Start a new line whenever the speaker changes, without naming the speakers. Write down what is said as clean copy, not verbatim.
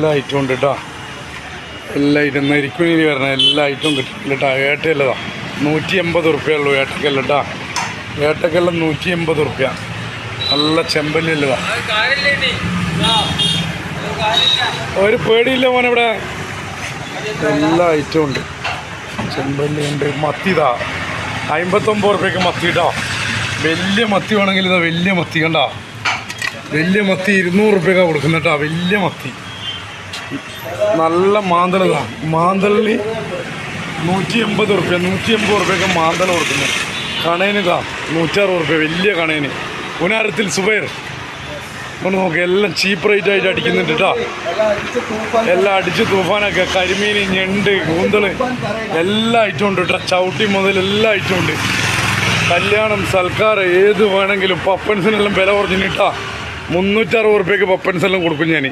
എല്ലാ ഐറ്റവും ഉണ്ട് കേട്ടോ. എല്ലാ ഐറ്റം നെരിക്കുനിരി വരണ എല്ലാ ഐറ്റവും കിട്ടില്ല കേട്ടോ. ഏട്ടയല്ലതാ 180 റുപ്യ ഉള്ളൂ ഏട്ടക്കല്ല കേട്ടോ. ഏട്ടക്കെല്ലാം 180 റുപ്യ. നല്ല ചെമ്പല്ലുള്ളതാ. ഒരു പേടിയില്ല മോനെ ഇവിടെ. എല്ലാ ഐറ്റവും ഉണ്ട്. ചെമ്പല്ലുണ്ട്. മത്തിതാ 59 റുപ്യക്ക് മത്തി കേട്ടോ. വലിയ മത്തി വേണമെങ്കിൽ ഇതാ വലിയ മത്തി കണ്ടോ. വലിയ മത്തി 200 റുപ്യക്കാണ് കൊടുക്കുന്നത് കേട്ടോ. വലിയ മത്തി നല്ല മാന്തളതാ. മാന്തളിന് 180 റുപ്യ. 180 റുപ്യക്ക് മാന്തള കൊടുക്കുന്നത്. കണേനിതാ 160 റുപ്യ. വലിയ കണേന്. പുനാരത്തിൽ സുബൈർ കൊണ്ട് നോക്കി എല്ലാം ചീപ്പ് റേറ്റ് ആയിട്ട് അടിക്കുന്നുണ്ട് കേട്ടോ. എല്ലാം അടിച്ച് തൂഫാനൊക്കെ. കരിമീൻ, ഞണ്ട്, കൂന്തള് എല്ലാ ഐറ്റവും ഉണ്ട് കേട്ടോ. ചവിട്ടി മുതൽ എല്ലാ ഐറ്റവും ഉണ്ട്. കല്യാണം, സൽക്കാരം ഏത് വേണമെങ്കിലും പപ്പൻസിനെല്ലാം വില കുറഞ്ഞിട്ടാ. 360 റുപ്യക്ക് പപ്പൻസെല്ലാം കൊടുക്കും ഞാൻ.